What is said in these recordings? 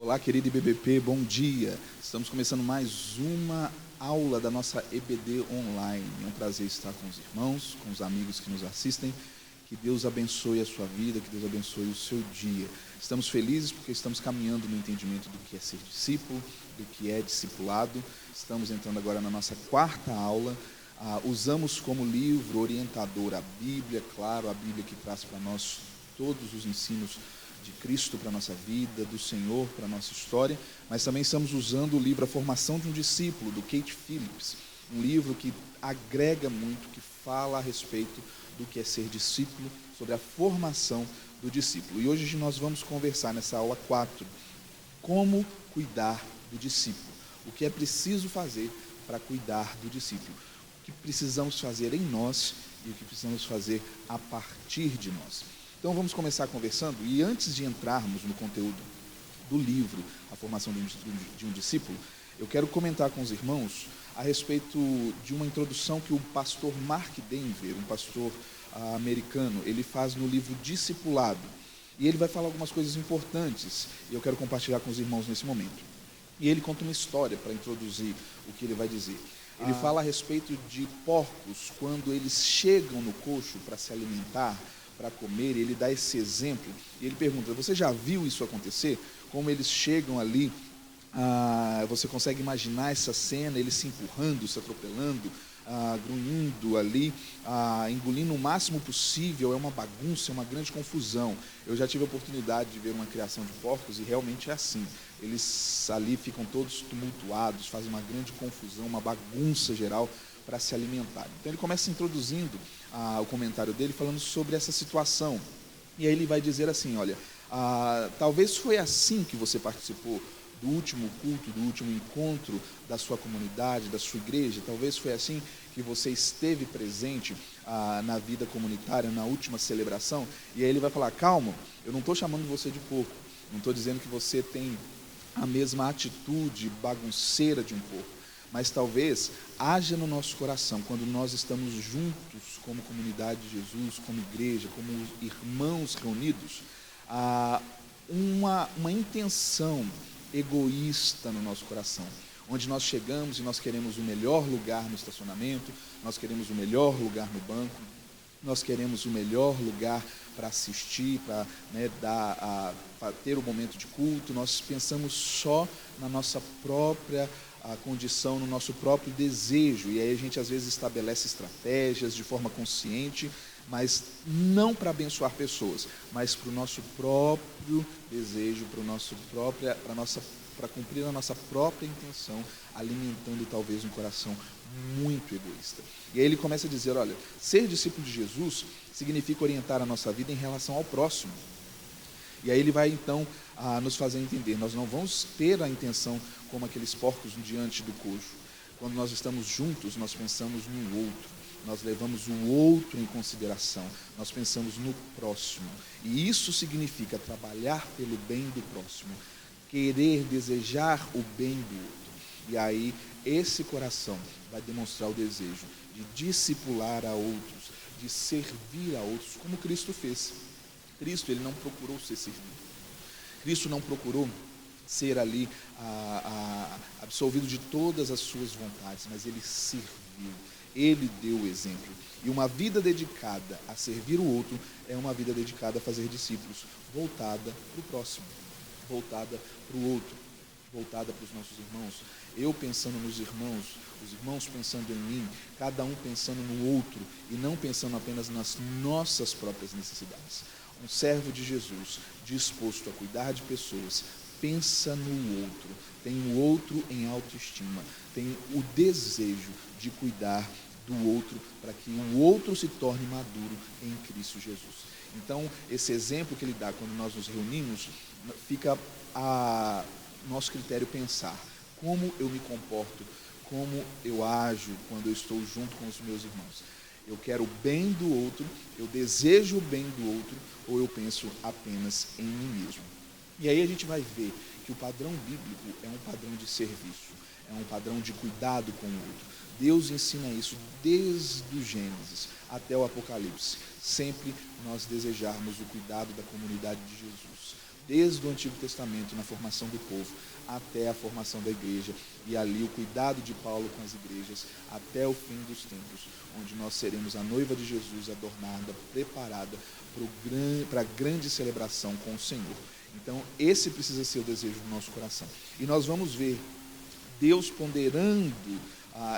Olá, querido IBBP, bom dia. Estamos começando mais uma aula da nossa EBD online. É um prazer estar com os irmãos, com os amigos que nos assistem. Que Deus abençoe a sua vida, que Deus abençoe o seu dia. Estamos felizes porque estamos caminhando no entendimento do que é ser discípulo, do que é discipulado. Estamos entrando agora na nossa quarta aula. Usamos como livro orientador a Bíblia, claro, a Bíblia que traz para nós todos os ensinos de Cristo para a nossa vida, do Senhor para a nossa história, mas também estamos usando o livro A Formação de um Discípulo, do Kate Phillips, um livro que agrega muito, que fala a respeito do que é ser discípulo, sobre a formação do discípulo. E hoje nós vamos conversar nessa aula 4, como cuidar do discípulo, o que é preciso fazer para cuidar do discípulo, o que precisamos fazer em nós e o que precisamos fazer a partir de nós. Então vamos começar conversando, e antes de entrarmos no conteúdo do livro, A Formação de um Discípulo, eu quero comentar com os irmãos a respeito de uma introdução que o pastor Mark Dever, um pastor americano, ele faz no livro Discipulado. E ele vai falar algumas coisas importantes, e eu quero compartilhar com os irmãos nesse momento. E ele conta uma história para introduzir o que ele vai dizer. Ele fala a respeito de porcos, quando eles chegam no coxo para se alimentar, para comer, ele dá esse exemplo, e ele pergunta, você já viu isso acontecer? Como eles chegam ali, você consegue imaginar essa cena, eles se empurrando, se atropelando, grunhindo ali, engolindo o máximo possível, é uma bagunça, é uma grande confusão. Eu já tive a oportunidade de ver uma criação de porcos e realmente é assim, eles ali ficam todos tumultuados, fazem uma grande confusão, uma bagunça geral para se alimentar. Então ele começa introduzindo o comentário dele falando sobre essa situação, e aí ele vai dizer assim, olha, talvez foi assim que você participou do último culto, do último encontro da sua comunidade, da sua igreja, talvez foi assim que você esteve presente na vida comunitária, na última celebração, e aí ele vai falar, calma, eu não estou chamando você de porco, não estou dizendo que você tem a mesma atitude bagunceira de um porco, mas talvez haja no nosso coração, quando nós estamos juntos como comunidade de Jesus, como igreja, como irmãos reunidos, uma intenção egoísta no nosso coração, onde nós chegamos e nós queremos o melhor lugar no estacionamento, nós queremos o melhor lugar no banco, nós queremos o melhor lugar para assistir, para ter o momento de culto, nós pensamos só na nossa própria condição, no nosso próprio desejo, e aí a gente às vezes estabelece estratégias de forma consciente, mas não para abençoar pessoas, mas para o nosso próprio desejo, para cumprir a nossa própria intenção, alimentando talvez um coração muito egoísta. E aí ele começa a dizer, olha, ser discípulo de Jesus significa orientar a nossa vida em relação ao próximo. E aí ele vai então nos fazer entender, nós não vamos ter a intenção como aqueles porcos diante do coxo. Quando nós estamos juntos, nós pensamos no outro, nós levamos o outro em consideração, nós pensamos no próximo. E isso significa trabalhar pelo bem do próximo, querer, desejar o bem do outro. E aí esse coração vai demonstrar o desejo de discipular a outros, de servir a outros, como Cristo fez. Cristo, ele não procurou ser servido. Cristo não procurou ser ali absolvido de todas as suas vontades, mas ele serviu, ele deu o exemplo. E uma vida dedicada a servir o outro é uma vida dedicada a fazer discípulos, voltada para o próximo, voltada para o outro, voltada para os nossos irmãos. Eu pensando nos irmãos, os irmãos pensando em mim, cada um pensando no outro e não pensando apenas nas nossas próprias necessidades. Um servo de Jesus, disposto a cuidar de pessoas, pensa no outro, tem o outro em autoestima, tem o desejo de cuidar do outro, para que o outro se torne maduro em Cristo Jesus. Então, esse exemplo que ele dá quando nós nos reunimos, fica a nosso critério pensar, como eu me comporto, como eu ajo quando eu estou junto com os meus irmãos. Eu quero o bem do outro, eu desejo o bem do outro, ou eu penso apenas em mim mesmo. E aí a gente vai ver que o padrão bíblico é um padrão de serviço, é um padrão de cuidado com o outro. Deus ensina isso desde o Gênesis até o Apocalipse. Sempre nós desejarmos o cuidado da comunidade de Jesus. desde o Antigo Testamento, na formação do povo, até a formação da igreja, e ali o cuidado de Paulo com as igrejas, até o fim dos tempos, onde nós seremos a noiva de Jesus, adornada, preparada para a grande celebração com o Senhor. Então, esse precisa ser o desejo do nosso coração. E nós vamos ver Deus ponderando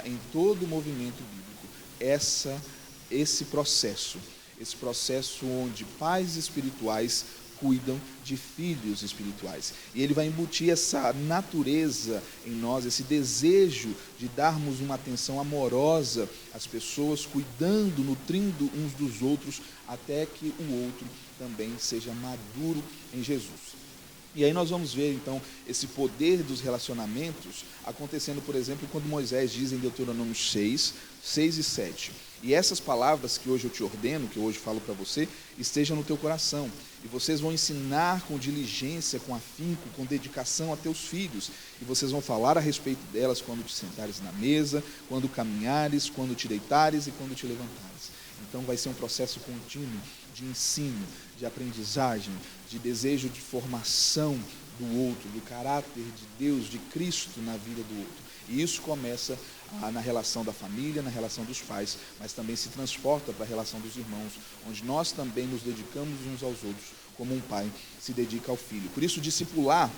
em todo o movimento bíblico esse processo onde pais espirituais cuidam de filhos espirituais. E ele vai embutir essa natureza em nós, esse desejo de darmos uma atenção amorosa às pessoas, cuidando, nutrindo uns dos outros, até que o outro também seja maduro em Jesus. E aí nós vamos ver, então, esse poder dos relacionamentos acontecendo, por exemplo, quando Moisés diz em Deuteronômio 6 e 7. E essas palavras que hoje eu te ordeno, que eu hoje falo para você, estejam no teu coração. E vocês vão ensinar com diligência, com afinco, com dedicação a teus filhos. E vocês vão falar a respeito delas quando te sentares na mesa, quando caminhares, quando te deitares e quando te levantares. Então vai ser um processo contínuo de ensino, de aprendizagem, de desejo de formação do outro, do caráter de Deus, de Cristo na vida do outro. E isso começa na relação da família, na relação dos pais, mas também se transporta para a relação dos irmãos, onde nós também nos dedicamos uns aos outros, como um pai se dedica ao filho. Por isso, discipular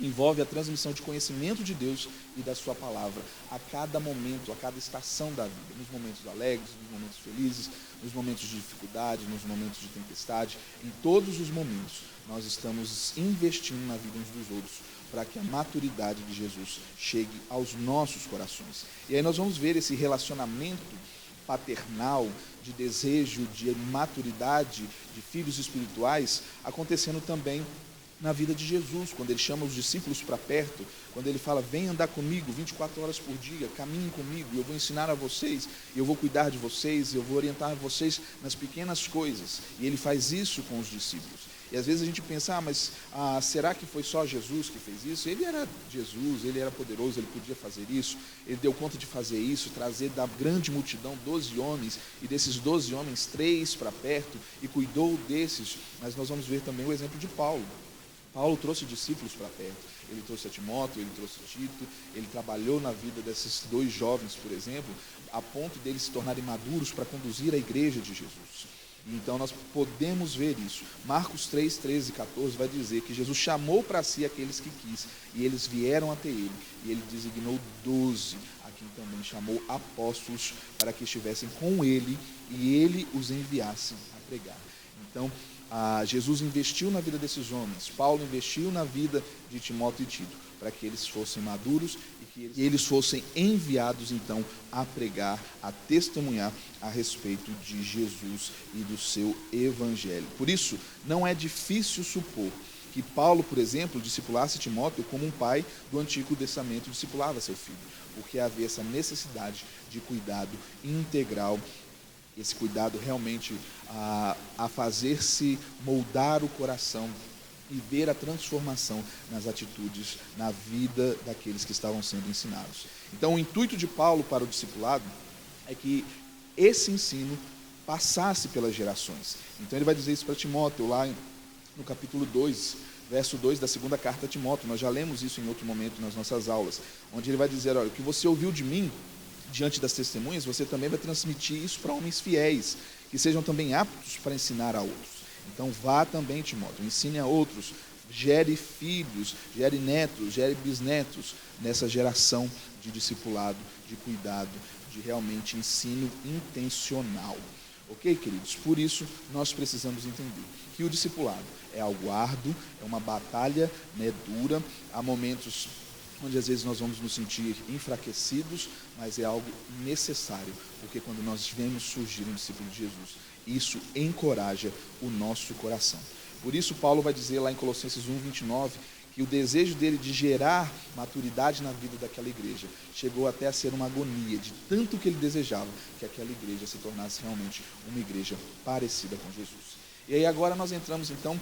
envolve a transmissão de conhecimento de Deus e da sua palavra a cada momento, a cada estação da vida, nos momentos alegres, nos momentos felizes, nos momentos de dificuldade, nos momentos de tempestade, em todos os momentos nós estamos investindo na vida uns dos outros para que a maturidade de Jesus chegue aos nossos corações. E aí nós vamos ver esse relacionamento paternal, de desejo, de maturidade de filhos espirituais acontecendo também na vida de Jesus, quando ele chama os discípulos para perto, quando ele fala, vem andar comigo 24 horas por dia, caminhem comigo, eu vou ensinar a vocês, eu vou cuidar de vocês, eu vou orientar vocês nas pequenas coisas. E ele faz isso com os discípulos. E às vezes a gente pensa, mas será que foi só Jesus que fez isso? Ele era Jesus, ele era poderoso, ele podia fazer isso, ele deu conta de fazer isso, trazer da grande multidão 12 homens, e desses 12 homens, 3 para perto, e cuidou desses. Mas nós vamos ver também o exemplo de Paulo. Paulo trouxe discípulos para perto, ele trouxe a Timóteo, ele trouxe Tito, ele trabalhou na vida desses 2 jovens, por exemplo, a ponto deles se tornarem maduros para conduzir a igreja de Jesus. Então nós podemos ver isso. Marcos 3, 13 e 14 vai dizer que Jesus chamou para si aqueles que quis, e eles vieram até ele, e ele designou 12, a quem também chamou apóstolos, para que estivessem com ele, e ele os enviasse a pregar. Então, Jesus investiu na vida desses homens, Paulo investiu na vida de Timóteo e Tito, para que eles fossem maduros e que eles fossem enviados então a pregar, a testemunhar a respeito de Jesus e do seu evangelho. Por isso, não é difícil supor que Paulo, por exemplo, discipulasse Timóteo como um pai do Antigo Testamento discipulava seu filho, porque havia essa necessidade de cuidado integral, esse cuidado realmente a fazer-se moldar o coração e ver a transformação nas atitudes, na vida daqueles que estavam sendo ensinados. Então, o intuito de Paulo para o discipulado é que esse ensino passasse pelas gerações. Então, ele vai dizer isso para Timóteo, lá no capítulo 2, verso 2 da segunda carta a Timóteo. Nós já lemos isso em outro momento nas nossas aulas, onde ele vai dizer, olha, o que você ouviu de mim, diante das testemunhas, você também vai transmitir isso para homens fiéis, que sejam também aptos para ensinar a outros. Então vá também, Timóteo, ensine a outros, gere filhos, gere netos, gere bisnetos nessa geração de discipulado, de cuidado, de realmente ensino intencional. Ok, queridos? Por isso, nós precisamos entender que o discipulado é algo árduo, é uma batalha, dura, há momentos onde às vezes nós vamos nos sentir enfraquecidos, mas é algo necessário, porque quando nós vemos surgir um discípulo de Jesus, isso encoraja o nosso coração. Por isso Paulo vai dizer lá em Colossenses 1, 29, que o desejo dele de gerar maturidade na vida daquela igreja chegou até a ser uma agonia, de tanto que ele desejava que aquela igreja se tornasse realmente uma igreja parecida com Jesus. E aí agora nós entramos então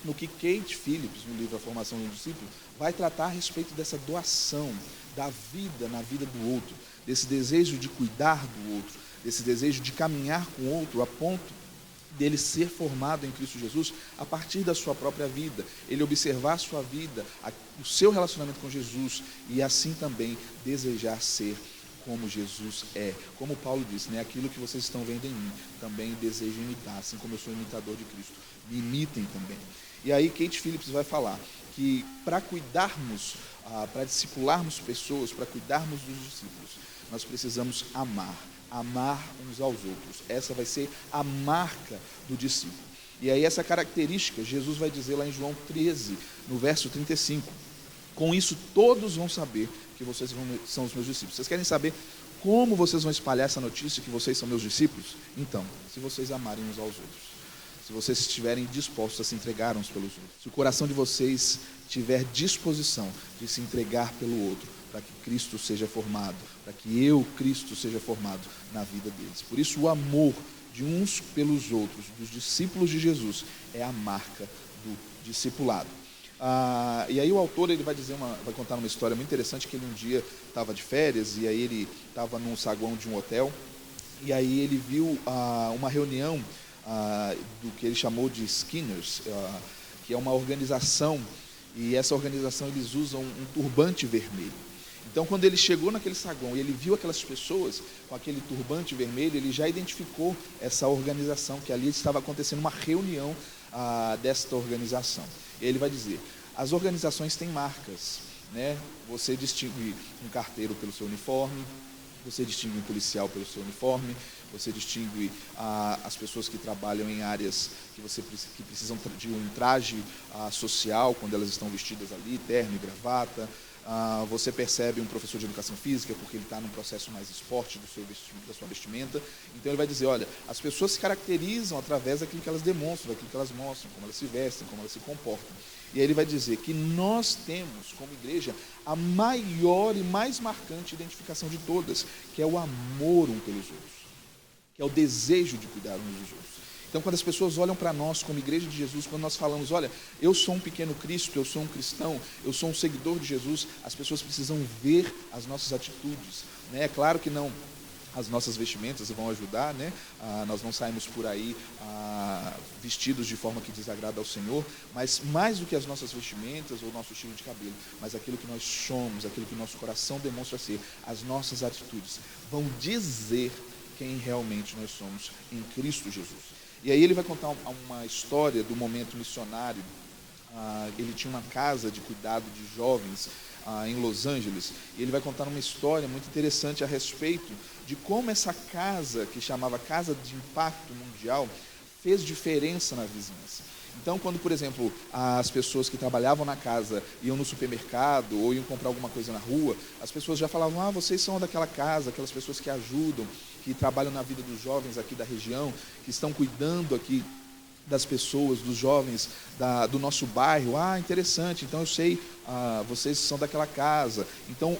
no que Kate Phillips, no livro A Formação de um Discípulo, vai tratar a respeito dessa doação da vida na vida do outro, desse desejo de cuidar do outro, desse desejo de caminhar com o outro a ponto dele ser formado em Cristo Jesus a partir da sua própria vida, ele observar a sua vida, o seu relacionamento com Jesus e assim também desejar ser como Jesus é. Como Paulo disse, né? Aquilo que vocês estão vendo em mim, também desejo imitar, assim como eu sou imitador de Cristo. Me imitem também. E aí Kate Phillips vai falar que para cuidarmos, para discipularmos pessoas, para cuidarmos dos discípulos, nós precisamos amar uns aos outros. Essa vai ser a marca do discípulo. E aí essa característica, Jesus vai dizer lá em João 13, no verso 35, com isso todos vão saber que vocês são os meus discípulos. Vocês querem saber como vocês vão espalhar essa notícia que vocês são meus discípulos? Então, se vocês amarem uns aos outros, se vocês estiverem dispostos a se entregar uns pelos outros, se o coração de vocês tiver disposição de se entregar pelo outro, para que Cristo seja formado, para que eu, Cristo, seja formado na vida deles. Por isso o amor de uns pelos outros, dos discípulos de Jesus, é a marca do discipulado. E aí o autor ele vai contar uma história muito interessante, que ele um dia estava de férias, e aí ele estava num saguão de um hotel, e aí ele viu uma reunião do que ele chamou de Skinners, que é uma organização, e essa organização eles usam um turbante vermelho. Então, quando ele chegou naquele saguão e ele viu aquelas pessoas com aquele turbante vermelho, ele já identificou essa organização, que ali estava acontecendo uma reunião desta organização. E ele vai dizer, as organizações têm marcas, né? Você distingue um carteiro pelo seu uniforme, você distingue um policial pelo seu uniforme, você distingue as pessoas que trabalham em áreas que precisam de um traje social, quando elas estão vestidas ali, terno e gravata. Você percebe um professor de educação física, porque ele está num processo mais esporte da sua vestimenta. Então ele vai dizer, olha, as pessoas se caracterizam através daquilo que elas demonstram, daquilo que elas mostram, como elas se vestem, como elas se comportam. E aí ele vai dizer que nós temos, como igreja, a maior e mais marcante identificação de todas, que é o amor um pelos outros, que é o desejo de cuidar uns dos outros. Então, quando as pessoas olham para nós como igreja de Jesus, quando nós falamos, olha, eu sou um pequeno Cristo, eu sou um cristão, eu sou um seguidor de Jesus, as pessoas precisam ver as nossas atitudes, né? É claro que não, as nossas vestimentas vão ajudar, né? Nós não saímos por aí vestidos de forma que desagrada ao Senhor, mas mais do que as nossas vestimentas ou o nosso estilo de cabelo, mas aquilo que nós somos, aquilo que o nosso coração demonstra ser, as nossas atitudes vão dizer quem realmente nós somos em Cristo Jesus. E aí ele vai contar uma história do momento missionário. Ele tinha uma casa de cuidado de jovens em Los Angeles, e ele vai contar uma história muito interessante a respeito de como essa casa, que chamava Casa de Impacto Mundial, fez diferença na vizinhança. Então, quando, por exemplo, as pessoas que trabalhavam na casa iam no supermercado ou iam comprar alguma coisa na rua, as pessoas já falavam, vocês são daquela casa, aquelas pessoas que ajudam, que trabalham na vida dos jovens aqui da região, que estão cuidando aqui das pessoas, dos jovens do nosso bairro. Interessante, então eu sei, vocês são daquela casa. Então,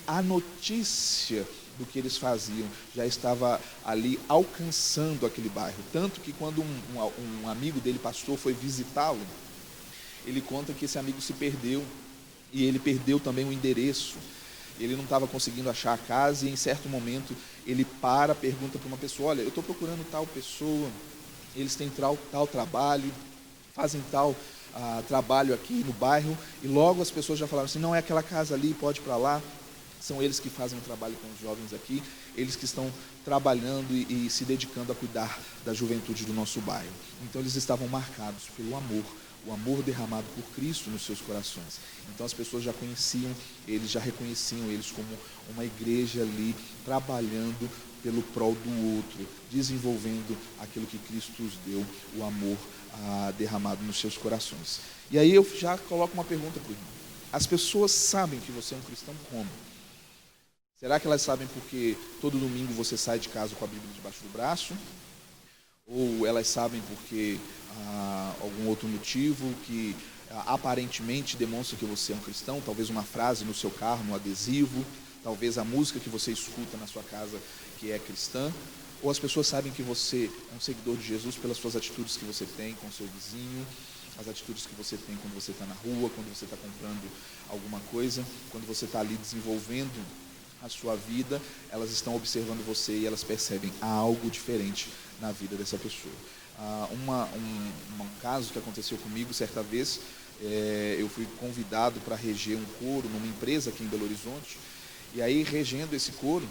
a notícia do que eles faziam já estava ali alcançando aquele bairro. Tanto que quando um amigo dele, pastor, foi visitá-lo, ele conta que esse amigo se perdeu, e ele perdeu também o endereço. Ele não estava conseguindo achar a casa, e em certo momento ele pergunta para uma pessoa, olha, eu estou procurando tal pessoa, eles têm tal trabalho, fazem tal trabalho aqui no bairro, e logo as pessoas já falaram assim, não é aquela casa ali, pode ir para lá. São eles que fazem o trabalho com os jovens aqui, eles que estão trabalhando e se dedicando a cuidar da juventude do nosso bairro. Então eles estavam marcados pelo amor, o amor derramado por Cristo nos seus corações. Então as pessoas já conheciam, eles já reconheciam eles como uma igreja ali, trabalhando pelo prol do outro, desenvolvendo aquilo que Cristo nos deu, o amor derramado nos seus corações. E aí eu já coloco uma pergunta para o irmão. As pessoas sabem que você é um cristão como? Será que elas sabem porque todo domingo você sai de casa com a Bíblia debaixo do braço? Ou elas sabem porque algum outro motivo que aparentemente demonstra que você é um cristão? Talvez uma frase no seu carro, no adesivo, talvez a música que você escuta na sua casa que é cristã? Ou as pessoas sabem que você é um seguidor de Jesus pelas suas atitudes que você tem com o seu vizinho, as atitudes que você tem quando você está na rua, quando você está comprando alguma coisa, quando você está ali desenvolvendo a sua vida, elas estão observando você e elas percebem algo diferente na vida dessa pessoa. Um caso que aconteceu comigo certa vez. Eu fui convidado para reger um coro numa empresa aqui em Belo Horizonte, e aí, regendo esse coro,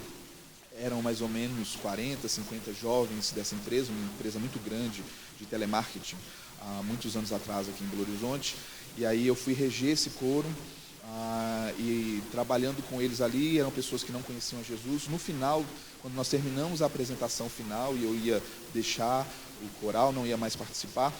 eram mais ou menos 40, 50 jovens dessa empresa, uma empresa muito grande de telemarketing, há muitos anos atrás aqui em Belo Horizonte. E aí eu fui reger esse coro, e trabalhando com eles ali, eram pessoas que não conheciam a Jesus. No final, quando nós terminamos a apresentação final e eu ia deixar o coral, não ia mais participar,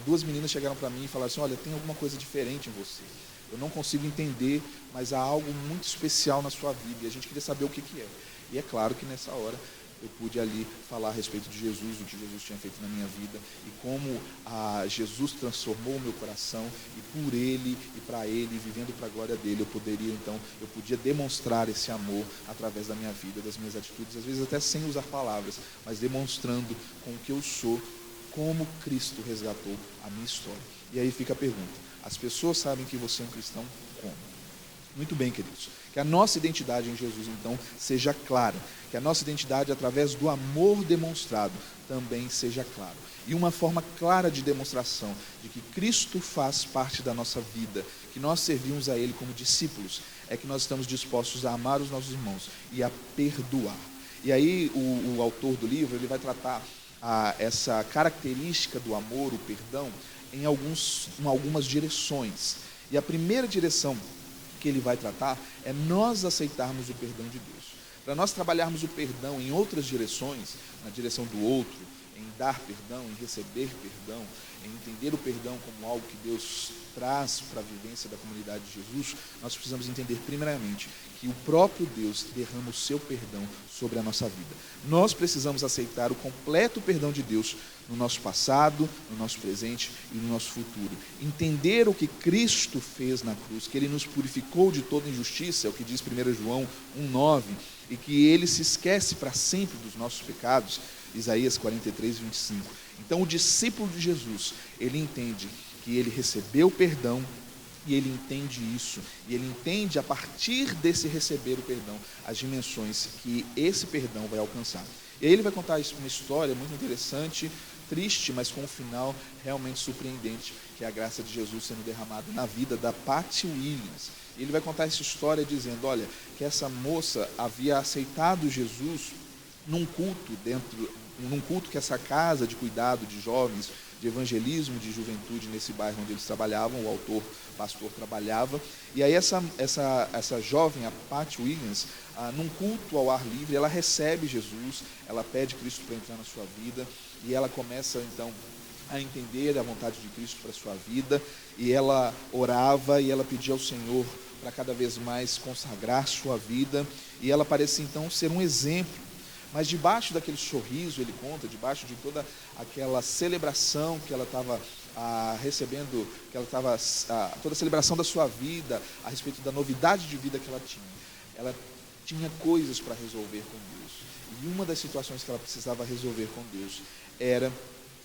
duas meninas chegaram para mim e falaram assim: olha, tem alguma coisa diferente em você. Eu não consigo entender, mas há algo muito especial na sua vida e a gente queria saber o que é. E é claro que nessa hora eu pude ali falar a respeito de Jesus, do que Jesus tinha feito na minha vida e como Jesus transformou o meu coração, e por Ele e para Ele, vivendo para a glória dele, eu podia demonstrar esse amor através da minha vida, das minhas atitudes, às vezes até sem usar palavras, mas demonstrando com o que eu sou, como Cristo resgatou a minha história. E aí fica a pergunta: as pessoas sabem que você é um cristão como? Muito bem, queridos. Que a nossa identidade em Jesus, então, seja clara. Que a nossa identidade, através do amor demonstrado, também seja clara. E uma forma clara de demonstração de que Cristo faz parte da nossa vida, que nós servimos a Ele como discípulos, é que nós estamos dispostos a amar os nossos irmãos e a perdoar. E aí o autor do livro, ele vai tratar essa característica do amor, o perdão, em algumas direções. E a primeira direção que ele vai tratar é nós aceitarmos o perdão de Deus. Para nós trabalharmos o perdão em outras direções, na direção do outro, em dar perdão, em receber perdão, em entender o perdão como algo que Deus traz para a vivência da comunidade de Jesus, nós precisamos entender primeiramente que o próprio Deus derrama o seu perdão sobre a nossa vida. Nós precisamos aceitar o completo perdão de Deus no nosso passado, no nosso presente e no nosso futuro. Entender o que Cristo fez na cruz, que Ele nos purificou de toda injustiça, é o que diz 1 João 1,9, e que Ele se esquece para sempre dos nossos pecados, Isaías 43, 25. Então, o discípulo de Jesus, ele entende que ele recebeu perdão, e ele entende isso, e ele entende, a partir desse receber o perdão, as dimensões que esse perdão vai alcançar. E aí ele vai contar uma história muito interessante, triste, mas com um final realmente surpreendente, que é a graça de Jesus sendo derramada na vida da Patty Williams. E ele vai contar essa história dizendo, olha, que essa moça havia aceitado Jesus num culto que essa casa de cuidado de jovens, de evangelismo de juventude nesse bairro onde eles trabalhavam, o pastor trabalhava. E aí essa jovem, a Patty Williams, num culto ao ar livre, ela recebe Jesus, ela pede Cristo para entrar na sua vida, e ela começa então a entender a vontade de Cristo para a sua vida, e ela orava e ela pedia ao Senhor para cada vez mais consagrar sua vida, e ela parecia então ser um exemplo. Mas debaixo daquele sorriso, ele conta, debaixo de toda aquela celebração que ela estava recebendo, que ela estava, toda a celebração da sua vida, a respeito da novidade de vida que ela tinha coisas para resolver com Deus. E uma das situações que ela precisava resolver com Deus era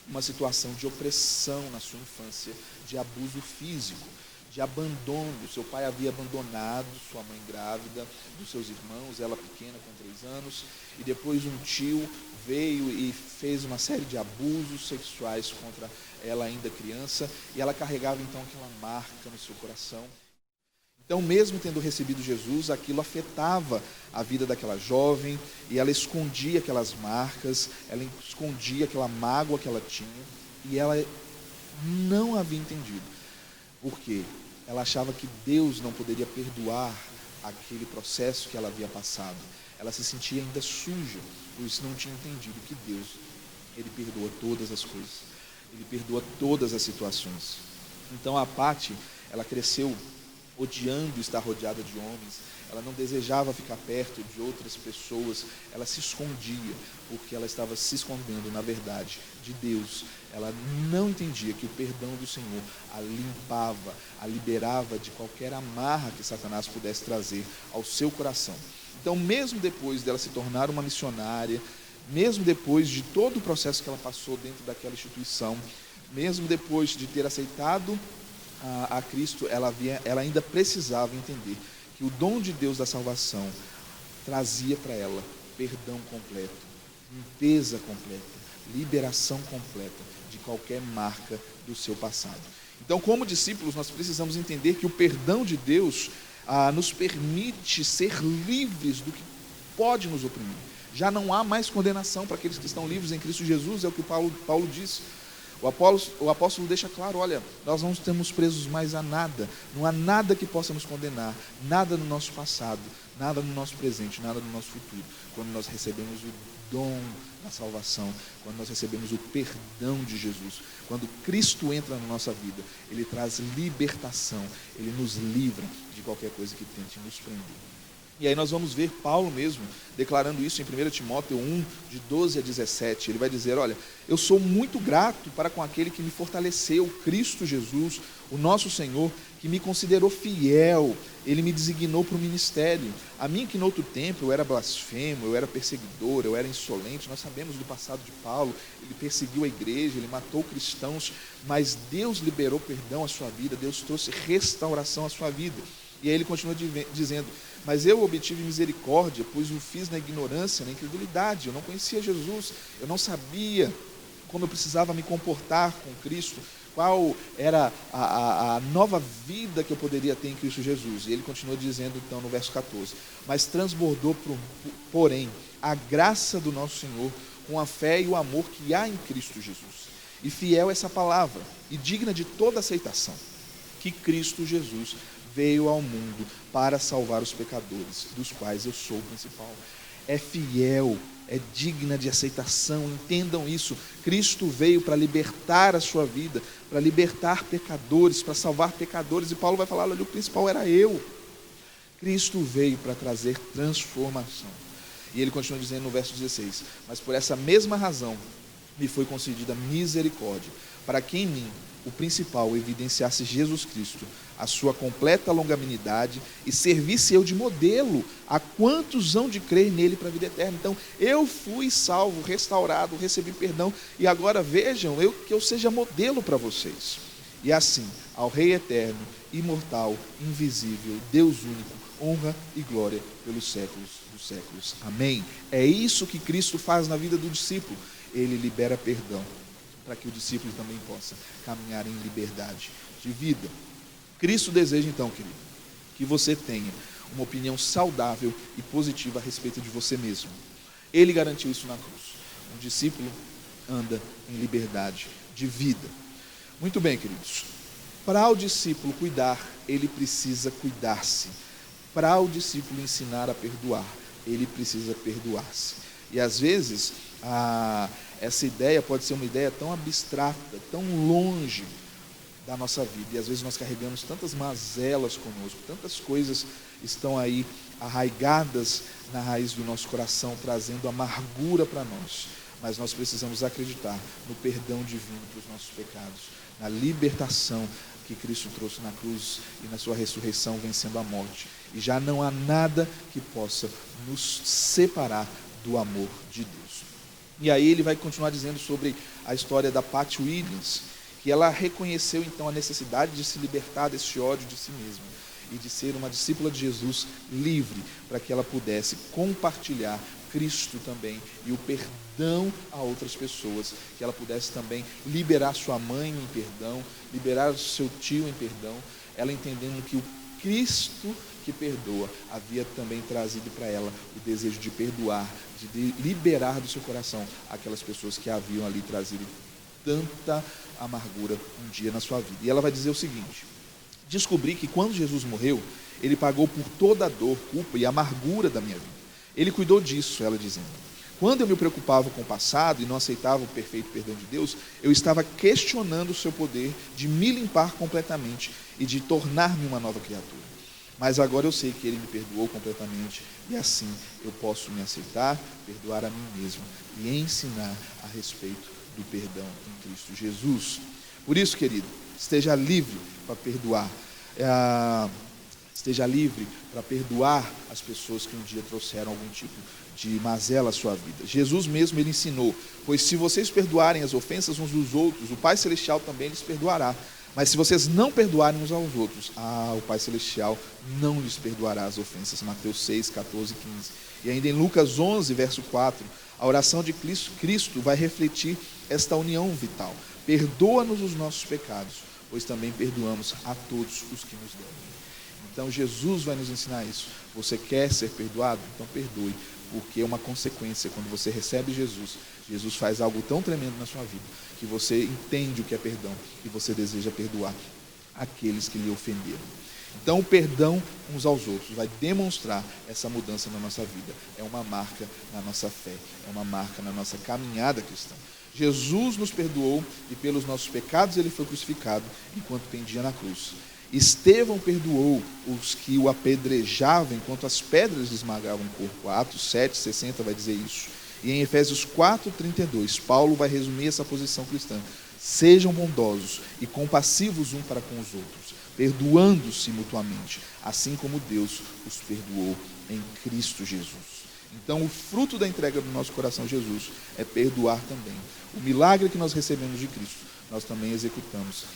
uma situação de opressão na sua infância, de abuso físico, de abandono. Seu pai havia abandonado sua mãe grávida, dos seus irmãos, ela pequena com 3 anos, e depois um tio veio e fez uma série de abusos sexuais contra ela ainda criança, e ela carregava então aquela marca no seu coração. Então, mesmo tendo recebido Jesus, aquilo afetava a vida daquela jovem, e ela escondia aquelas marcas, ela escondia aquela mágoa que ela tinha, e ela não havia entendido. Por quê? Ela achava que Deus não poderia perdoar aquele processo que ela havia passado. Ela se sentia ainda suja, por isso não tinha entendido que Deus, Ele perdoa todas as coisas. Ele perdoa todas as situações. Então a Patty, ela cresceu odiando estar rodeada de homens. Ela não desejava ficar perto de outras pessoas. Ela se escondia, porque ela estava se escondendo, na verdade, de Deus. Ela não entendia que o perdão do Senhor a limpava, a liberava de qualquer amarra que Satanás pudesse trazer ao seu coração. Então, mesmo depois dela se tornar uma missionária, mesmo depois de todo o processo que ela passou dentro daquela instituição, mesmo depois de ter aceitado a Cristo, ela ainda precisava entender que o dom de Deus da salvação trazia para ela perdão completo, limpeza completa, liberação completa de qualquer marca do seu passado. Então, como discípulos, nós precisamos entender que o perdão de Deus nos permite ser livres do que pode nos oprimir. Já não há mais condenação para aqueles que estão livres em Cristo Jesus, é o que Paulo disse. O apóstolo deixa claro, olha, nós não estamos presos mais a nada, não há nada que possa nos condenar, nada no nosso passado, nada no nosso presente, nada no nosso futuro, quando nós recebemos o dom da salvação, quando nós recebemos o perdão de Jesus, quando Cristo entra na nossa vida, Ele traz libertação, Ele nos livra de qualquer coisa que tente nos prender. E aí nós vamos ver Paulo mesmo declarando isso em 1 Timóteo 1, de 12 a 17. Ele vai dizer, olha, eu sou muito grato para com aquele que me fortaleceu, Cristo Jesus, o nosso Senhor, que me considerou fiel, Ele me designou para o ministério. A mim que no outro tempo eu era blasfemo, eu era perseguidor, eu era insolente, nós sabemos do passado de Paulo, ele perseguiu a igreja, ele matou cristãos, mas Deus liberou perdão à sua vida, Deus trouxe restauração à sua vida. E aí ele continua dizendo, mas eu obtive misericórdia, pois o fiz na ignorância, na incredulidade, eu não conhecia Jesus, eu não sabia como eu precisava me comportar com Cristo, qual era a nova vida que eu poderia ter em Cristo Jesus. E ele continua dizendo então no verso 14, mas transbordou porém a graça do nosso Senhor com a fé e o amor que há em Cristo Jesus. E fiel essa palavra, e digna de toda aceitação, que Cristo Jesus veio ao mundo para salvar os pecadores, dos quais eu sou o principal. É fiel, é digna de aceitação, entendam isso. Cristo veio para libertar a sua vida, para libertar pecadores, para salvar pecadores, e Paulo vai falar, olha, o principal era eu. Cristo veio para trazer transformação. E ele continua dizendo no verso 16, mas por essa mesma razão me foi concedida misericórdia, para que em mim, o principal, evidenciasse Jesus Cristo, a sua completa longanimidade, e servisse eu de modelo a quantos hão de crer nele para a vida eterna. Então, eu fui salvo, restaurado, recebi perdão, e agora vejam, que eu seja modelo para vocês. E assim, ao Rei eterno, imortal, invisível, Deus único, honra e glória pelos séculos dos séculos. Amém? É isso que Cristo faz na vida do discípulo. Ele libera perdão, para que o discípulo também possa caminhar em liberdade de vida. Cristo deseja então, querido, que você tenha uma opinião saudável e positiva a respeito de você mesmo. Ele garantiu isso na cruz. Um discípulo anda em liberdade de vida. Muito bem, queridos. Para o discípulo cuidar, ele precisa cuidar-se. Para o discípulo ensinar a perdoar, ele precisa perdoar-se. E às vezes, essa ideia pode ser uma ideia tão abstrata, tão longe da nossa vida, e às vezes nós carregamos tantas mazelas conosco, tantas coisas estão aí arraigadas na raiz do nosso coração, trazendo amargura para nós, mas nós precisamos acreditar no perdão divino para os nossos pecados, na libertação que Cristo trouxe na cruz e na sua ressurreição, vencendo a morte, e já não há nada que possa nos separar do amor de Deus. E aí ele vai continuar dizendo sobre a história da Pat Williams, que ela reconheceu então a necessidade de se libertar desse ódio de si mesma e de ser uma discípula de Jesus livre, para que ela pudesse compartilhar Cristo também e o perdão a outras pessoas, que ela pudesse também liberar sua mãe em perdão, liberar seu tio em perdão, ela entendendo que o Cristo que perdoa havia também trazido para ela o desejo de perdoar, de liberar do seu coração aquelas pessoas que haviam ali trazido tanta amargura um dia na sua vida. E ela vai dizer o seguinte: descobri que quando Jesus morreu, ele pagou por toda a dor, culpa e amargura da minha vida. Ele cuidou disso, ela dizendo. Quando eu me preocupava com o passado e não aceitava o perfeito perdão de Deus, eu estava questionando o seu poder de me limpar completamente e de tornar-me uma nova criatura. Mas agora eu sei que ele me perdoou completamente, e assim eu posso me aceitar, perdoar a mim mesmo e ensinar a respeito do perdão em Cristo Jesus. Por isso, querido, esteja livre para perdoar. Esteja livre para perdoar as pessoas que um dia trouxeram algum tipo de mazela à sua vida. Jesus mesmo, ele ensinou, pois se vocês perdoarem as ofensas uns dos outros, o Pai Celestial também lhes perdoará. Mas se vocês não perdoarem uns aos outros, o Pai Celestial não lhes perdoará as ofensas. Mateus 6, 14 e 15. E ainda em Lucas 11, verso 4, A oração de Cristo vai refletir esta união vital. Perdoa-nos os nossos pecados, pois também perdoamos a todos os que nos devem. Então Jesus vai nos ensinar isso. Você quer ser perdoado? Então perdoe, porque é uma consequência. Quando você recebe Jesus, Jesus faz algo tão tremendo na sua vida, que você entende o que é perdão e você deseja perdoar aqueles que lhe ofenderam. Então o perdão uns aos outros vai demonstrar essa mudança na nossa vida. É uma marca na nossa fé, é uma marca na nossa caminhada cristã. Jesus nos perdoou e pelos nossos pecados ele foi crucificado enquanto pendia na cruz. Estevão perdoou os que o apedrejavam enquanto as pedras lhe esmagavam o corpo. Atos 7:60 vai dizer isso. E em Efésios 4:32, Paulo vai resumir essa posição cristã. Sejam bondosos e compassivos um para com os outros, perdoando-se mutuamente, assim como Deus os perdoou em Cristo Jesus. Então, o fruto da entrega do nosso coração a Jesus é perdoar também. O milagre que nós recebemos de Cristo, nós também executamos,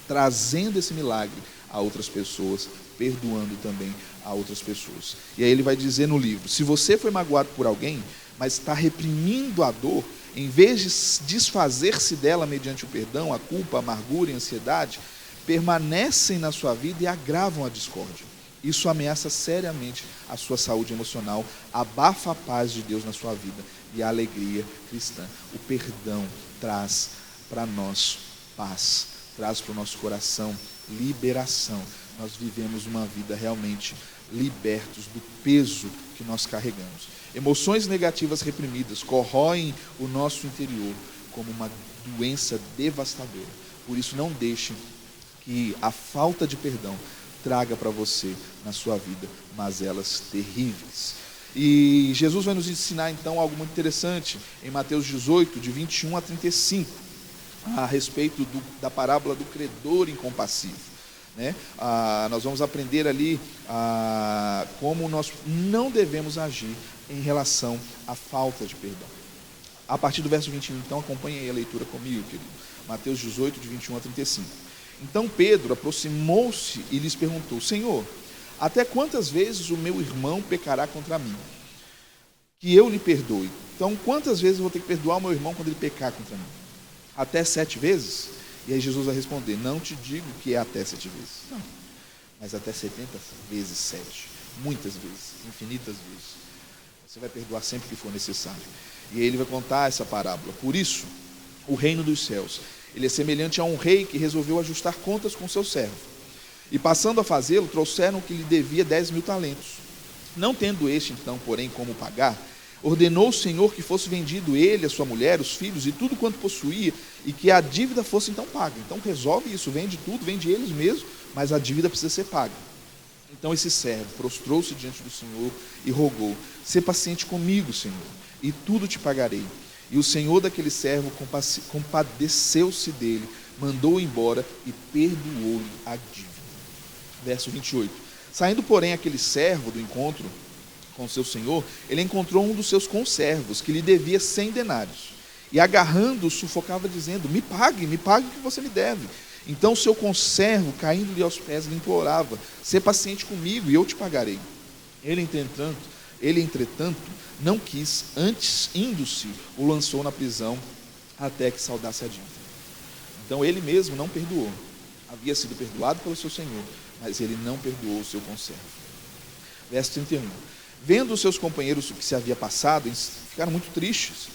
trazendo esse milagre a outras pessoas, perdoando também a outras pessoas. E aí ele vai dizer no livro, se você foi magoado por alguém, mas está reprimindo a dor, em vez de desfazer-se dela mediante o perdão, a culpa, a amargura e a ansiedade, permanecem na sua vida e agravam a discórdia. Isso ameaça seriamente a sua saúde emocional, abafa a paz de Deus na sua vida e a alegria cristã. O perdão traz para nós paz, traz para o nosso coração liberação. Nós vivemos uma vida realmente libertos do peso que nós carregamos. Emoções negativas reprimidas corroem o nosso interior como uma doença devastadora. Por isso, não deixe que a falta de perdão traga para você, na sua vida, mazelas terríveis. E Jesus vai nos ensinar então algo muito interessante em Mateus 18, de 21 a 35, a respeito da parábola do credor incompassivo, né? Nós vamos aprender ali como nós não devemos agir em relação à falta de perdão. A partir do verso 21, então, acompanhe aí a leitura comigo, querido. Mateus 18, de 21 a 35. Então Pedro aproximou-se e lhes perguntou: Senhor, até quantas vezes o meu irmão pecará contra mim, que eu lhe perdoe? Então, quantas vezes eu vou ter que perdoar o meu irmão quando ele pecar contra mim? Até 7 vezes? E aí Jesus vai responder: não te digo que é até 7 vezes, não, mas até 70 vezes 7, muitas vezes, infinitas vezes. Você vai perdoar sempre que for necessário. E aí ele vai contar essa parábola. Por isso, o reino dos céus, ele é semelhante a um rei que resolveu ajustar contas com seu servo. E passando a fazê-lo, trouxeram o que lhe devia 10.000 talentos. Não tendo este, então, porém, como pagar, ordenou o Senhor que fosse vendido ele, a sua mulher, os filhos e tudo quanto possuía, e que a dívida fosse então paga. Então resolve isso, vende tudo, vende eles mesmos, mas a dívida precisa ser paga. Então esse servo prostrou-se diante do Senhor e rogou: sê paciente comigo, Senhor, e tudo te pagarei. E o senhor daquele servo compadeceu-se dele, mandou-o embora e perdoou-lhe a dívida. Verso 28. Saindo, porém, aquele servo do encontro com seu senhor, ele encontrou um dos seus conservos, que lhe devia 100 denários. E agarrando-o, sufocava, dizendo: me pague o que você me deve. Então o seu conservo, caindo-lhe aos pés, lhe implorava: sê paciente comigo e eu te pagarei. Ele, entretanto, não quis, antes, indo-se, o lançou na prisão até que saldasse a dívida. Então ele mesmo não perdoou. Havia sido perdoado pelo seu senhor, mas ele não perdoou o seu conservo. Verso 31. Vendo os seus companheiros o que se havia passado, eles ficaram muito tristes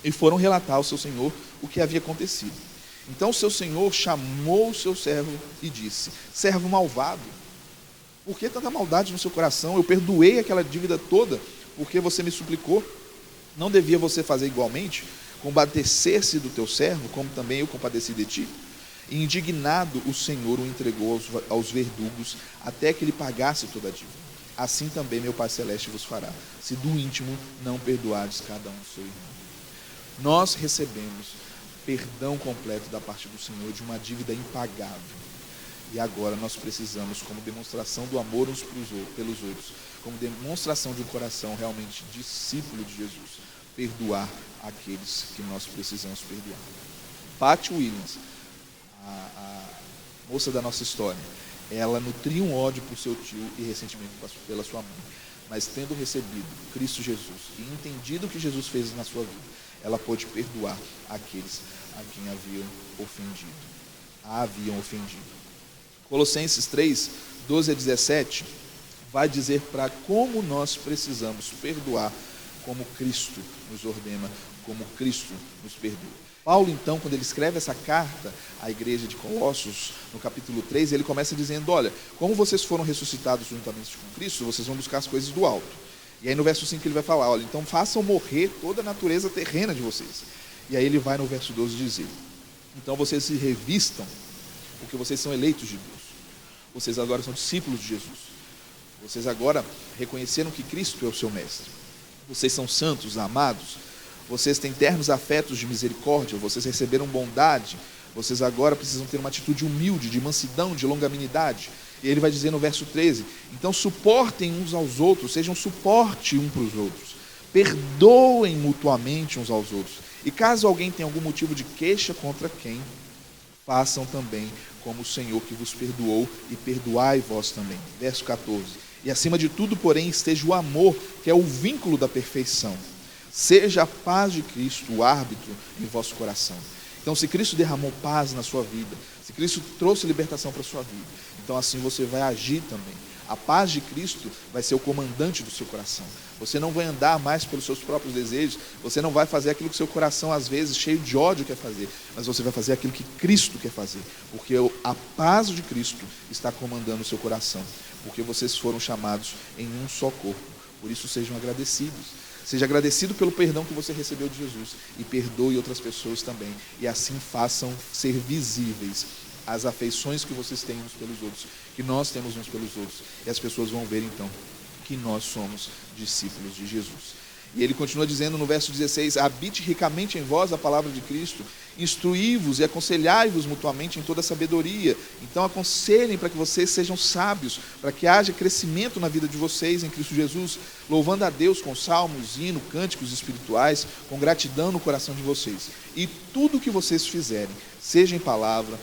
e foram relatar ao seu senhor o que havia acontecido. Então o seu senhor chamou o seu servo e disse: servo malvado, por que tanta maldade no seu coração? Eu perdoei aquela dívida toda porque você me suplicou. Não devia você fazer igualmente? Compadecer-se do teu servo, como também eu compadeci de ti? E indignado, o Senhor o entregou aos verdugos até que ele pagasse toda a dívida. Assim também meu Pai Celeste vos fará, se do íntimo não perdoardes cada um seu irmão. Nós recebemos perdão completo da parte do Senhor de uma dívida impagável. E agora nós precisamos, como demonstração do amor uns pelos outros, como demonstração de um coração realmente discípulo de Jesus, perdoar aqueles que nós precisamos perdoar. Patty Williams, a moça da nossa história, ela nutria um ódio por seu tio e ressentimento pela sua mãe. mas tendo recebido Cristo Jesus e entendido o que Jesus fez na sua vida, ela pôde perdoar aqueles a quem a haviam ofendido. Colossenses 3, 12 a 17, vai dizer para como nós precisamos perdoar, como Cristo nos ordena, como Cristo nos perdoa. Paulo, então, quando ele escreve essa carta à igreja de Colossos, no capítulo 3, ele começa dizendo: olha, como vocês foram ressuscitados juntamente com Cristo, vocês vão buscar as coisas do alto. E aí no verso 5 ele vai falar: olha, então façam morrer toda a natureza terrena de vocês. E aí ele vai no verso 12 dizer: então vocês se revistam, porque vocês são eleitos de Deus. Vocês agora são discípulos de Jesus. Vocês agora reconheceram que Cristo é o seu mestre. Vocês são santos, amados. Vocês têm ternos afetos de misericórdia, vocês receberam bondade, vocês agora precisam ter uma atitude humilde, de mansidão, de longanimidade. E ele vai dizer no verso 13, então suportem uns aos outros, sejam suporte um para os outros, perdoem mutuamente uns aos outros. E caso alguém tenha algum motivo de queixa contra quem, façam também como o Senhor que vos perdoou, e perdoai vós também. Verso 14, e acima de tudo, porém, esteja o amor, que é o vínculo da perfeição. Seja a paz de Cristo o árbitro em vosso coração. Então, se Cristo derramou paz na sua vida, se Cristo trouxe libertação para a sua vida, então assim você vai agir também. A paz de Cristo vai ser o comandante do seu coração. Você não vai andar mais pelos seus próprios desejos, você não vai fazer aquilo que seu coração, às vezes, cheio de ódio, quer fazer, mas você vai fazer aquilo que Cristo quer fazer, porque a paz de Cristo está comandando o seu coração, porque vocês foram chamados em um só corpo. Por isso, sejam agradecidos. Seja agradecido pelo perdão que você recebeu de Jesus e perdoe outras pessoas também. E assim façam ser visíveis as afeições que vocês têm uns pelos outros, que nós temos uns pelos outros. E as pessoas vão ver então que nós somos discípulos de Jesus. E ele continua dizendo no verso 16, habite ricamente em vós a palavra de Cristo, instruí-vos e aconselhai-vos mutuamente em toda sabedoria. Então aconselhem para que vocês sejam sábios, para que haja crescimento na vida de vocês em Cristo Jesus, louvando a Deus com salmos, hinos, cânticos espirituais, com gratidão no coração de vocês. E tudo o que vocês fizerem, seja em palavra,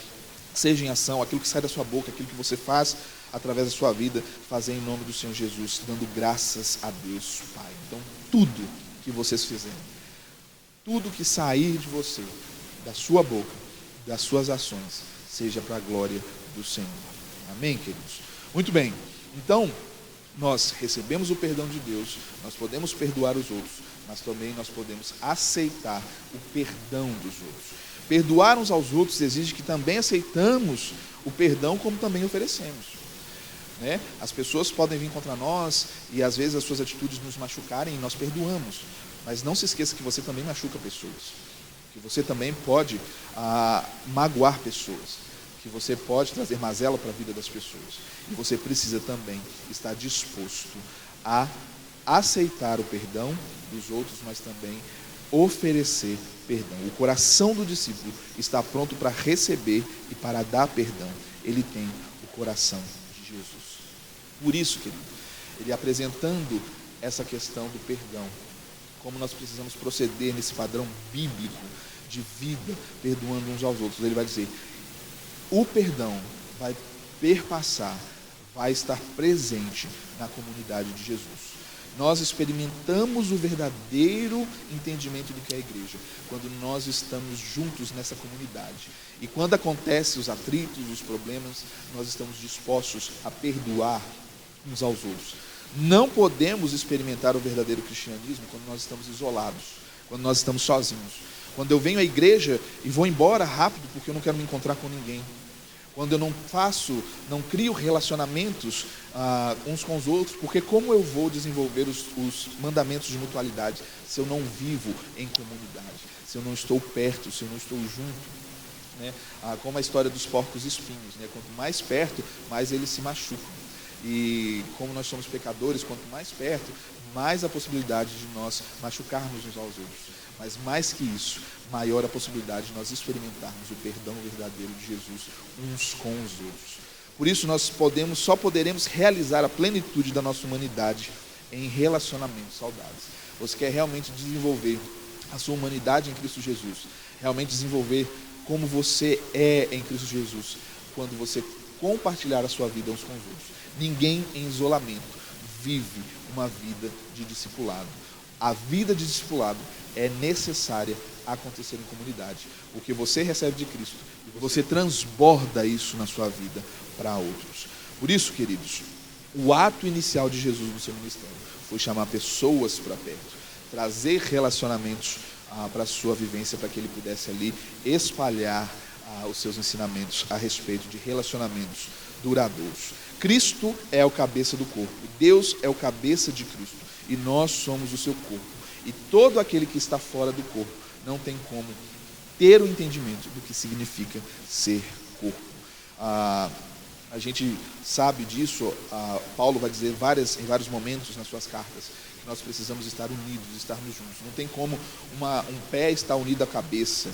seja em ação, aquilo que sai da sua boca, aquilo que você faz através da sua vida, fazer em nome do Senhor Jesus, dando graças a Deus Pai. Então, tudo que vocês fizerem, tudo que sair de você, da sua boca, das suas ações, seja para a glória do Senhor. Amém, queridos? Muito bem, então, nós recebemos o perdão de Deus, nós podemos perdoar os outros, mas também nós podemos aceitar o perdão dos outros. Perdoar uns aos outros exige que também aceitamos o perdão como também oferecemos. As pessoas podem vir contra nós e às vezes as suas atitudes nos machucarem e nós perdoamos, mas não se esqueça que você também machuca pessoas, que você também pode magoar pessoas, que você pode trazer mazela para a vida das pessoas, e você precisa também estar disposto a aceitar o perdão dos outros, mas também oferecer perdão. O coração do discípulo está pronto para receber e para dar perdão. Ele tem o coração de Jesus. Por isso, querido, ele apresentando essa questão do perdão, como nós precisamos proceder nesse padrão bíblico de vida, perdoando uns aos outros, ele vai dizer, o perdão vai perpassar, vai estar presente na comunidade de Jesus. Nós experimentamos o verdadeiro entendimento do que é a igreja, quando nós estamos juntos nessa comunidade. E quando acontecem os atritos, os problemas, nós estamos dispostos a perdoar uns aos outros. Não podemos experimentar o verdadeiro cristianismo quando nós estamos isolados, quando nós estamos sozinhos. Quando eu venho à igreja e vou embora rápido porque eu não quero me encontrar com ninguém. Quando eu não crio relacionamentos uns com os outros, porque como eu vou desenvolver os mandamentos de mutualidade se eu não vivo em comunidade, se eu não estou perto, se eu não estou junto? Como a história dos porcos espinhos, quanto mais perto, mais eles se machucam. E como nós somos pecadores, quanto mais perto, mais a possibilidade de nós machucarmos uns aos outros. Mas mais que isso, maior a possibilidade de nós experimentarmos o perdão verdadeiro de Jesus uns com os outros. Por isso nós só poderemos realizar a plenitude da nossa humanidade em relacionamentos saudáveis. Você quer realmente desenvolver a sua humanidade em Cristo Jesus, realmente desenvolver como você é em Cristo Jesus, quando você compartilhar a sua vida uns com os outros. Ninguém em isolamento vive uma vida de discipulado. A vida de discipulado é necessária acontecer em comunidade, porque você recebe de Cristo e você transborda isso na sua vida para outros. Por isso, queridos, o ato inicial de Jesus no seu ministério foi chamar pessoas para perto, trazer relacionamentos para a sua vivência, para que ele pudesse ali espalhar os seus ensinamentos a respeito de relacionamentos duradouros. Cristo é o cabeça do corpo, Deus é o cabeça de Cristo e nós somos o seu corpo. E todo aquele que está fora do corpo não tem como ter o entendimento do que significa ser corpo. A gente sabe disso, Paulo vai dizer em vários momentos nas suas cartas, que nós precisamos estar unidos, estarmos juntos. Não tem como um pé estar unido à cabeça,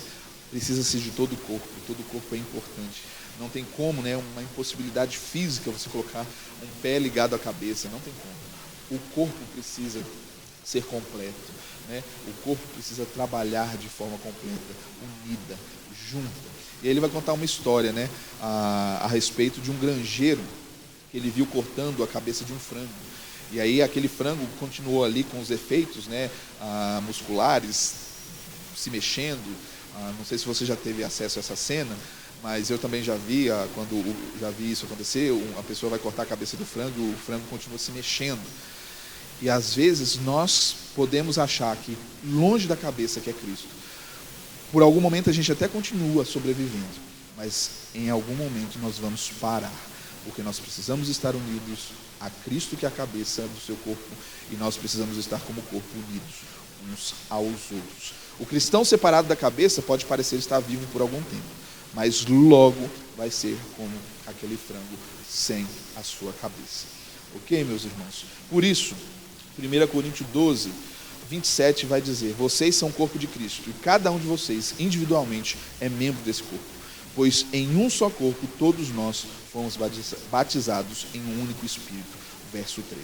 precisa-se de todo o corpo é importante. Não tem como, uma impossibilidade física você colocar um pé ligado à cabeça, não tem como. O corpo precisa ser completo, o corpo precisa trabalhar de forma completa, unida, junta. E aí ele vai contar uma história, a respeito de um granjeiro que ele viu cortando a cabeça de um frango. E aí aquele frango continuou ali com os efeitos musculares, se mexendo. Não sei se você já teve acesso a essa cena, mas eu também já vi, já vi isso acontecer. A pessoa vai cortar a cabeça do frango e o frango continua se mexendo. E às vezes nós podemos achar que longe da cabeça, que é Cristo, por algum momento a gente até continua sobrevivendo, mas em algum momento nós vamos parar, porque nós precisamos estar unidos a Cristo, que é a cabeça do seu corpo, e nós precisamos estar como corpo unidos uns aos outros. O cristão separado da cabeça pode parecer estar vivo por algum tempo, mas logo vai ser como aquele frango sem a sua cabeça. Ok, meus irmãos? Por isso, 1 Coríntios 12, 27 vai dizer: vocês são o corpo de Cristo, e cada um de vocês individualmente é membro desse corpo, pois em um só corpo todos nós fomos batizados em um único Espírito. Verso 13.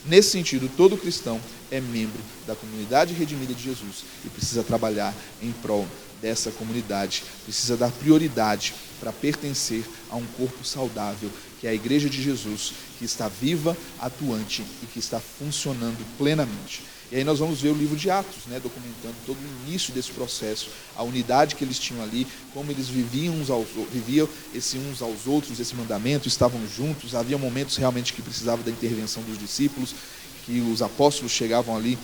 Nesse sentido, todo cristão é membro da comunidade redimida de Jesus e precisa trabalhar em prol dessa comunidade, precisa dar prioridade para pertencer a um corpo saudável, que é a Igreja de Jesus, que está viva, atuante e que está funcionando plenamente. E aí nós vamos ver o livro de Atos, documentando todo o início desse processo, a unidade que eles tinham ali, como eles viviam uns aos outros, esse mandamento, estavam juntos. Havia momentos realmente que precisavam da intervenção dos discípulos, que os apóstolos chegavam ali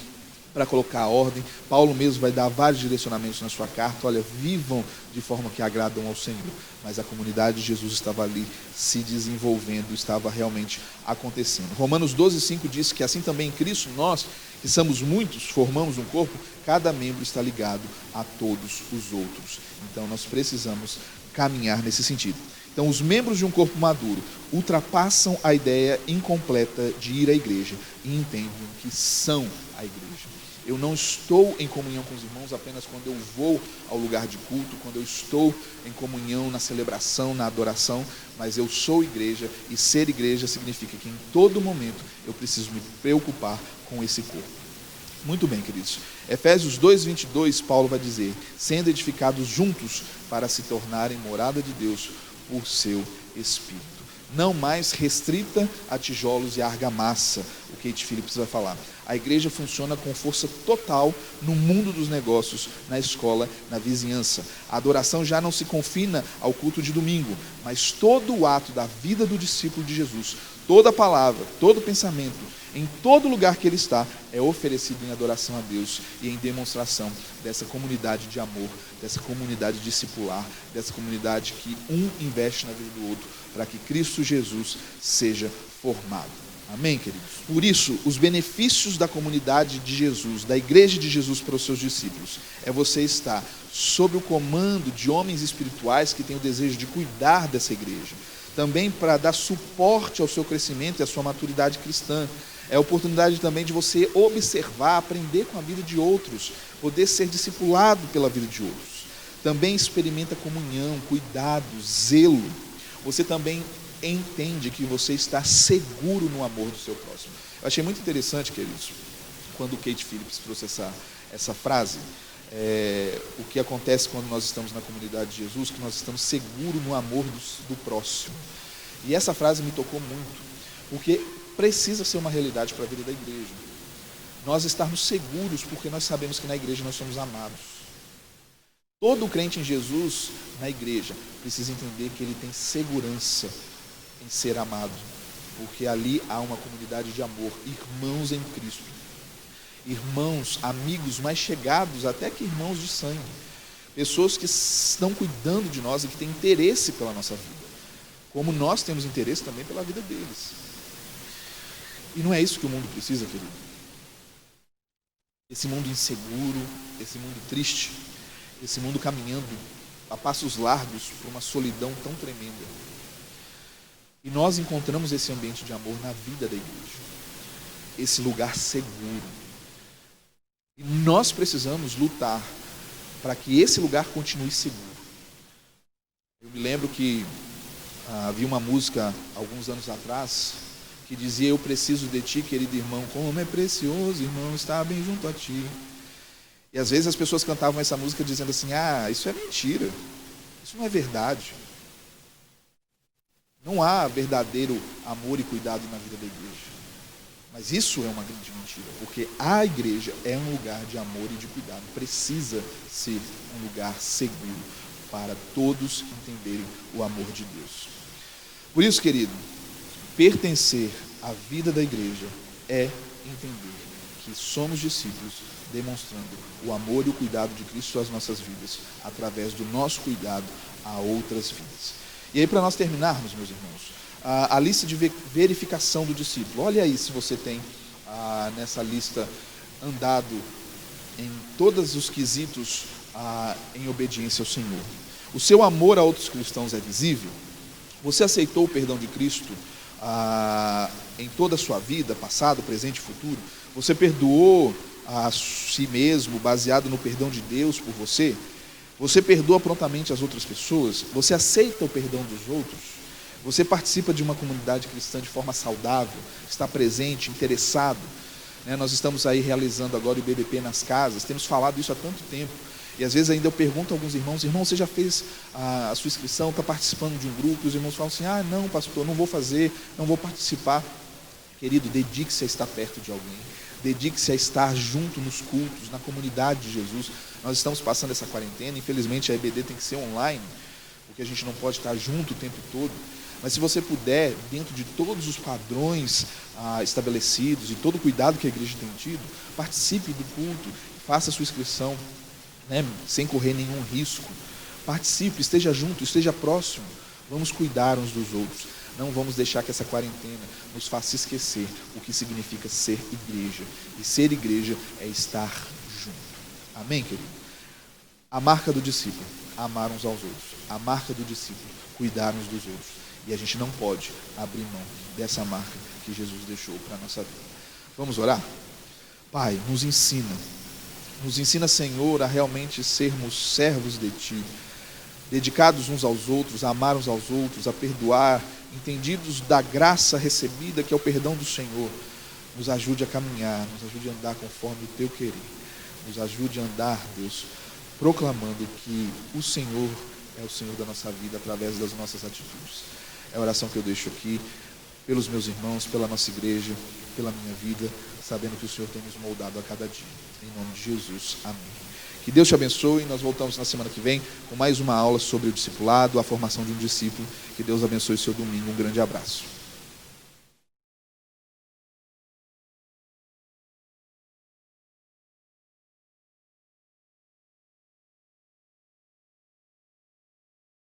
para colocar a ordem. Paulo mesmo vai dar vários direcionamentos na sua carta: olha, vivam de forma que agradam ao Senhor. Mas a comunidade de Jesus estava ali se desenvolvendo, estava realmente acontecendo. Romanos 12:5 diz que assim também em Cristo nós, que somos muitos, formamos um corpo, cada membro está ligado a todos os outros. Então nós precisamos caminhar nesse sentido. Então os membros de um corpo maduro ultrapassam a ideia incompleta de ir à igreja e entendem que são a igreja. Eu não estou em comunhão com os irmãos apenas quando eu vou ao lugar de culto, quando eu estou em comunhão na celebração, na adoração, mas eu sou igreja, e ser igreja significa que em todo momento eu preciso me preocupar com esse corpo. Muito bem, queridos. Efésios 2:22, Paulo vai dizer: sendo edificados juntos para se tornarem morada de Deus por seu Espírito. Não mais restrita a tijolos e argamassa, o Kate Phillips vai falar. A igreja funciona com força total no mundo dos negócios, na escola, na vizinhança. A adoração já não se confina ao culto de domingo, mas todo o ato da vida do discípulo de Jesus, toda palavra, todo pensamento, em todo lugar que ele está, é oferecido em adoração a Deus e em demonstração dessa comunidade de amor, dessa comunidade discipular, dessa comunidade que um investe na vida do outro, para que Cristo Jesus seja formado. Amém, queridos? Por isso, os benefícios da comunidade de Jesus, da igreja de Jesus para os seus discípulos, é você estar sob o comando de homens espirituais que têm o desejo de cuidar dessa igreja. Também para dar suporte ao seu crescimento e à sua maturidade cristã. É a oportunidade também de você observar, aprender com a vida de outros, poder ser discipulado pela vida de outros. Também experimenta comunhão, cuidado, zelo. Você também entende que você está seguro no amor do seu próximo. Eu achei muito interessante, queridos, quando o Kate Phillips trouxe essa frase, o que acontece quando nós estamos na comunidade de Jesus, que nós estamos seguros no amor do próximo. E essa frase me tocou muito, porque precisa ser uma realidade para a vida da igreja. Nós estarmos seguros, porque nós sabemos que na igreja nós somos amados. Todo crente em Jesus, na igreja, precisa entender que ele tem segurança em ser amado, porque ali há uma comunidade de amor, irmãos em Cristo, irmãos, amigos mais chegados até que irmãos de sangue, pessoas que estão cuidando de nós e que têm interesse pela nossa vida, como nós temos interesse também pela vida deles. E não é isso que o mundo precisa, querido. Esse mundo inseguro, esse mundo triste, esse mundo caminhando a passos largos por uma solidão tão tremenda. E nós encontramos esse ambiente de amor na vida da igreja, esse lugar seguro. E nós precisamos lutar para que esse lugar continue seguro. Eu me lembro que havia uma música alguns anos atrás que dizia: eu preciso de ti, querido irmão, como é precioso, irmão, estar bem junto a ti. E às vezes as pessoas cantavam essa música dizendo assim: isso é mentira, isso não é verdade. Não há verdadeiro amor e cuidado na vida da igreja. Mas isso é uma grande mentira, porque a igreja é um lugar de amor e de cuidado, precisa ser um lugar seguro para todos entenderem o amor de Deus. Por isso, querido, pertencer à vida da igreja é entender que somos discípulos demonstrando o amor e o cuidado de Cristo às nossas vidas, através do nosso cuidado a outras vidas. E aí, para nós terminarmos, meus irmãos, a lista de verificação do discípulo. Olha aí se você tem nessa lista andado em todos os quesitos em obediência ao Senhor. O seu amor a outros cristãos é visível? Você aceitou o perdão de Cristo em toda a sua vida, passado, presente e futuro? Você perdoou a si mesmo, baseado no perdão de Deus por você? Você perdoa prontamente as outras pessoas? Você aceita o perdão dos outros? Você participa de uma comunidade cristã de forma saudável? Está presente, interessado? Nós estamos aí realizando agora o IBBP nas casas, temos falado isso há tanto tempo. E às vezes ainda eu pergunto a alguns irmãos: irmão, você já fez a sua inscrição, está participando de um grupo? E os irmãos falam assim: não, pastor, não vou fazer, não vou participar. Querido, dedique-se a estar perto de alguém, dedique-se a estar junto nos cultos, na comunidade de Jesus. Nós estamos passando essa quarentena, infelizmente a EBD tem que ser online, porque a gente não pode estar junto o tempo todo. Mas se você puder, dentro de todos os padrões estabelecidos e todo o cuidado que a igreja tem tido, participe do culto, faça a sua inscrição, sem correr nenhum risco. Participe, esteja junto, esteja próximo. Vamos cuidar uns dos outros. Não vamos deixar que essa quarentena nos faça esquecer o que significa ser igreja. E ser igreja é estar junto. Amém, querido? A marca do discípulo: amar uns aos outros. A marca do discípulo: cuidar uns dos outros. E a gente não pode abrir mão dessa marca que Jesus deixou para a nossa vida. Vamos orar? Pai, nos ensina, Senhor, a realmente sermos servos de Ti, dedicados uns aos outros, a amar uns aos outros, a perdoar, entendidos da graça recebida, que é o perdão do Senhor. Nos ajude a caminhar, nos ajude a andar conforme o Teu querer. Nos ajude a andar, Deus, proclamando que o Senhor é o Senhor da nossa vida através das nossas atitudes. É a oração que eu deixo aqui pelos meus irmãos, pela nossa igreja, pela minha vida, sabendo que o Senhor tem nos moldado a cada dia. Em nome de Jesus, amém. Que Deus te abençoe. Nós voltamos na semana que vem com mais uma aula sobre o discipulado, a formação de um discípulo. Que Deus abençoe o seu domingo. Um grande abraço.